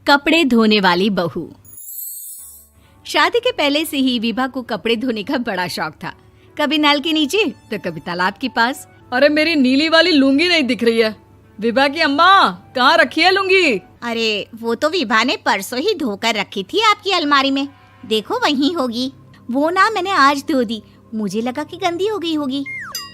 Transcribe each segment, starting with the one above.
कपड़े धोने वाली बहू। शादी के पहले से ही विभा को कपड़े धोने का बड़ा शौक था। कभी नल के नीचे तो कभी तालाब के पास। अरे मेरी नीली वाली लुंगी नहीं दिख रही है। विभा की अम्मा, कहाँ रखी है लुंगी? अरे वो तो विभा ने परसों ही धोकर रखी थी आपकी अलमारी में, देखो वहीं होगी। वो ना मैंने आज धो दी, मुझे लगा कि गंदी हो गई होगी।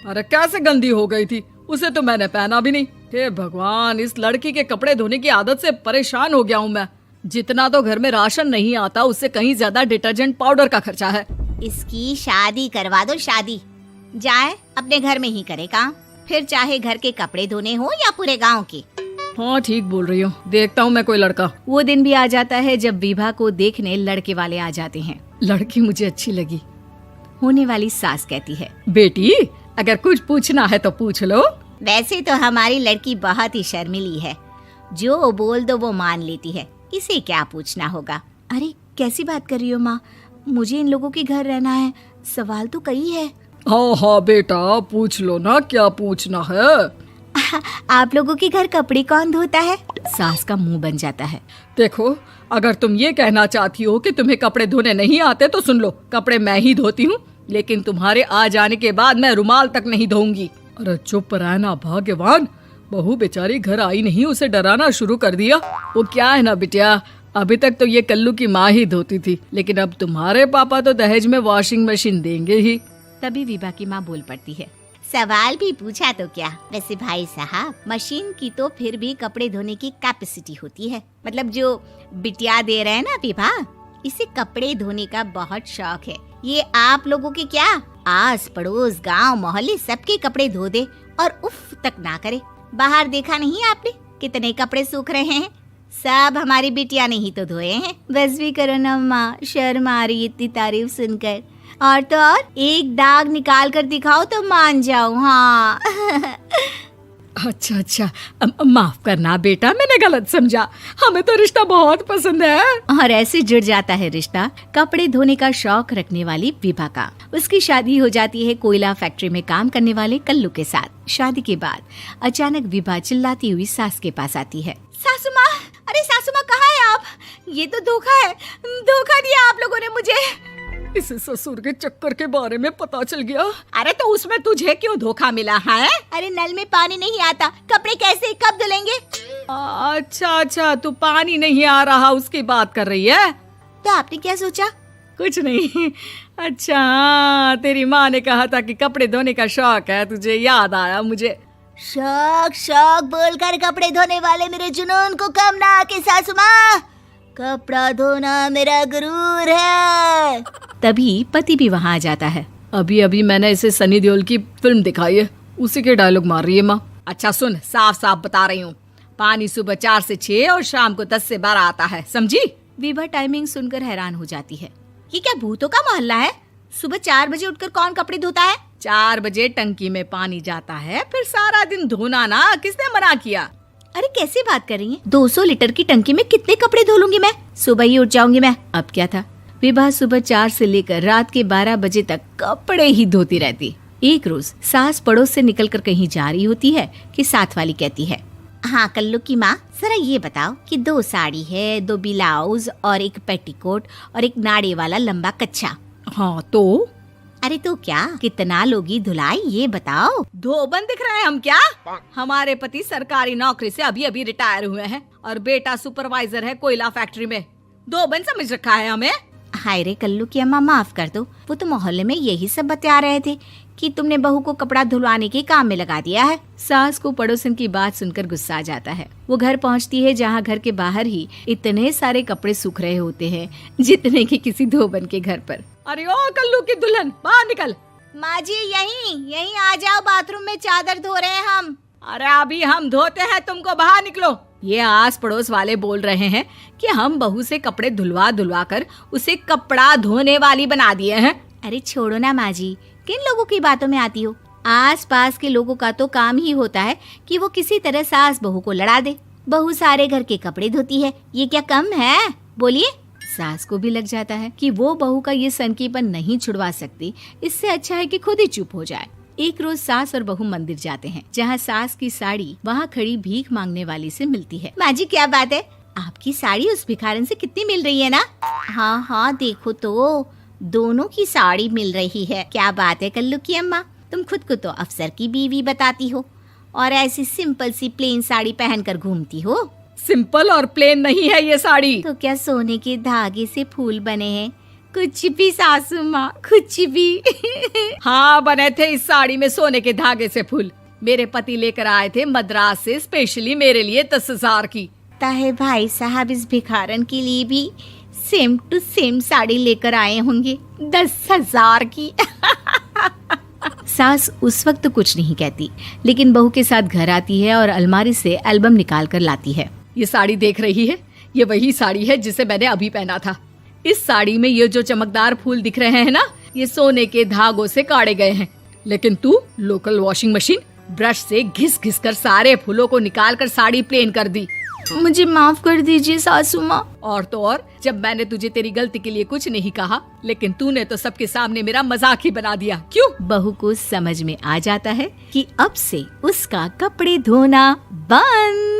अरे कैसे गंदी हो गई थी? उसे तो मैंने पहना भी नहीं। हे भगवान, इस लड़की के कपड़े धोने की आदत से परेशान हो गया हूँ मैं। जितना तो घर में राशन नहीं आता, उससे कहीं ज्यादा डिटर्जेंट पाउडर का खर्चा है। इसकी शादी करवा दो, शादी जाए अपने घर में ही करे काम, फिर चाहे घर के कपड़े धोने हो या पूरे गांव के। हाँ ठीक बोल रही हो, देखता हूँ मैं कोई लड़का। वो दिन भी आ जाता है जब विभा को देखने लड़के वाले आ जाते हैं। लड़की मुझे अच्छी लगी। होने वाली सास कहती है, बेटी अगर कुछ पूछना है तो पूछ लो। वैसे तो हमारी लड़की बहुत ही शर्मीली है, जो बोल दो वो मान लेती है, इसे क्या पूछना होगा। अरे कैसी बात कर रही हो माँ, मुझे इन लोगों के घर रहना है, सवाल तो कई है। हाँ हाँ बेटा, पूछ लो ना, क्या पूछना है। आप लोगों के घर कपड़े कौन धोता है? सास का मुंह बन जाता है। देखो, अगर तुम ये कहना चाहती हो कि तुम्हें कपड़े धोने नहीं आते तो सुन लो, कपड़े मैं ही धोती हूँ, लेकिन तुम्हारे आ जाने के बाद मैं रुमाल तक नहीं धोऊंगी। अरे चुप रहना भाग्यवान, बहू बेचारी घर आई नहीं, उसे डराना शुरू कर दिया। वो क्या है ना बिटिया, अभी तक तो ये कल्लू की माँ ही धोती थी, लेकिन अब तुम्हारे पापा तो दहेज में वॉशिंग मशीन देंगे ही। तभी विभा की माँ बोल पड़ती है, सवाल भी पूछा तो क्या। वैसे भाई साहब, मशीन की तो फिर भी कपड़े धोने की कैपेसिटी होती है। मतलब जो बिटिया दे रहे हैं ना विभा, इसे कपड़े धोने का बहुत शौक है। ये आप लोगों के क्या, आस पड़ोस गांव मोहल्ले सबके कपड़े धो दे और उफ तक ना करे। बाहर देखा नहीं आपने कितने कपड़े सूख रहे हैं? सब हमारी बिटिया ने ही तो धोए हैं। बस भी करो ना माँ, शर्म आ रही इतनी तारीफ सुनकर। और तो और एक दाग निकाल कर दिखाओ तो मान जाओ। हाँ अच्छा, माफ करना बेटा, मैंने गलत समझा। हमें तो रिश्ता बहुत पसंद है। और ऐसे जुड़ जाता है रिश्ता कपड़े धोने का शौक रखने वाली विभा का। उसकी शादी हो जाती है कोयला फैक्ट्री में काम करने वाले कल्लू के साथ। शादी के बाद अचानक विभा चिल्लाती हुई सास के पास आती है। सासू माँ, अरे सासू माँ कहाँ है आप? ये तो धोखा है, धोखा दिया आप लोगों ने मुझे। इसे ससुर के चक्कर के बारे में पता चल गया। अरे तो उसमें तुझे क्यों धोखा मिला है? अरे नल में पानी नहीं आता, कपड़े कैसे कब धुलेंगे? अच्छा, तू पानी नहीं आ रहा उसकी बात कर रही है। तो आपने क्या सोचा? कुछ नहीं। अच्छा, तेरी माँ ने कहा था कि कपड़े धोने का शौक है तुझे, याद आया मुझे। शौक बोलकर कपड़े धोने वाले मेरे जुनून को कम ना आके सासू माँ, कपड़ा धोना मेरा गुरूर है। तभी पति भी वहाँ आ जाता है। अभी मैंने इसे सनी देओल की फिल्म दिखाई है, उसी के डायलॉग मार रही है माँ। अच्छा सुन, साफ बता रही हूँ, पानी सुबह 4 से 6 और शाम को 10 से 12 आता है, समझी? विभा टाइमिंग सुनकर हैरान हो जाती है। ये क्या भूतों का मोहल्ला है? सुबह 4 बजे उठकर कौन कपड़े धोता है? 4 बजे टंकी में पानी जाता है, फिर सारा दिन धोना ना, किसने मना किया? अरे कैसी बात कर रही हैं? 200 लीटर की टंकी में कितने कपड़े धो लूंगी मैं? सुबह ही उठ जाऊंगी मैं। अब क्या था, विभा सुबह 4 से लेकर रात के 12 बजे तक कपड़े ही धोती रहती। एक रोज सास पड़ोस से निकलकर कहीं जा रही होती है कि साथ वाली कहती है, हाँ कल्लू की माँ, जरा ये बताओ कि 2 साड़ी है, 2 ब्लाउज और एक पेटीकोट और एक नाड़े वाला लंबा कच्छा। हाँ तो? अरे तो क्या, कितना लोगी धुलाई ये बताओ। धोबन दिख रहे हैं हम क्या? हमारे पति सरकारी नौकरी से अभी रिटायर हुए हैं और बेटा सुपरवाइजर है कोयला फैक्ट्री में। धोबन समझ रखा है हमें। हाय रे कल्लू की अम्मा, माफ कर दो, वो तो मोहल्ले में यही सब बता रहे थे कि तुमने बहू को कपड़ा धुलवाने के काम में लगा दिया है। सास को पड़ोसन की बात सुनकर गुस्सा आ जाता है। वो घर पहुंचती है जहां घर के बाहर ही इतने सारे कपड़े सूख रहे होते हैं जितने कि किसी धोबन के घर पर। अरे ओ कल्लू की दुल्हन, बाहर निकल। माँ जी यहीं आ जाओ, बाथरूम में चादर धो रहे हैं हम। अरे अभी हम धोते हैं, तुमको बाहर निकलो। ये आस पड़ोस वाले बोल रहे हैं कि हम बहू से कपड़े धुलवा कर उसे कपड़ा धोने वाली बना दिए हैं। अरे छोड़ो ना माँ जी, किन लोगों की बातों में आती हो? आस पास के लोगों का तो काम ही होता है कि वो किसी तरह सास बहू को लड़ा दे। बहू सारे घर के कपड़े धोती है, ये क्या कम है? बोलिए। सास को भी लग जाता है कि वो बहू का ये सनकीपन नहीं छुड़वा सकती, इससे अच्छा है कि खुद ही चुप हो जाए। एक रोज सास और बहू मंदिर जाते हैं, जहाँ सास की साड़ी वहाँ खड़ी भीख मांगने वाली से मिलती है। माँ जी क्या बात है, आपकी साड़ी उस भिखारन से कितनी मिल रही है ना? हाँ हाँ देखो तो, दोनों की साड़ी मिल रही है। क्या बात है कल्लू की अम्मा, तुम खुद को तो अफसर की बीवी बताती हो और ऐसी सिंपल सी प्लेन साड़ी पहनकर घूमती हो। सिंपल और प्लेन नहीं है ये साड़ी। तो क्या सोने के धागे से फूल बने हैं? कुछ भी सासू माँ, कुछ भी। हाँ बने थे इस साड़ी में सोने के धागे से फूल। मेरे पति लेकर आए थे मद्रास से स्पेशली मेरे लिए 10,000 की। ताहे भाई साहब इस भिखारन के लिए भी सेम टू सेम साड़ी लेकर आए होंगे 10,000 की। सास उस वक्त तो कुछ नहीं कहती, लेकिन बहू के साथ घर आती है और अलमारी से एल्बम निकाल कर लाती है। ये साड़ी देख रही है, ये वही साड़ी है जिसे मैंने अभी पहना था। इस साड़ी में ये जो चमकदार फूल दिख रहे हैं ना, ये सोने के धागों से काढ़े गए हैं। लेकिन तू लोकल वॉशिंग मशीन ब्रश से घिस घिस कर सारे फूलों को निकाल कर साड़ी प्लेन कर दी। मुझे माफ कर दीजिए सासू माँ। और तो और, जब मैंने तुझे तेरी गलती के लिए कुछ नहीं कहा, लेकिन तूने तो सबके सामने मेरा मजाक ही बना दिया। क्यों? बहू को समझ में आ जाता है कि अब से उसका कपड़े धोना बंद।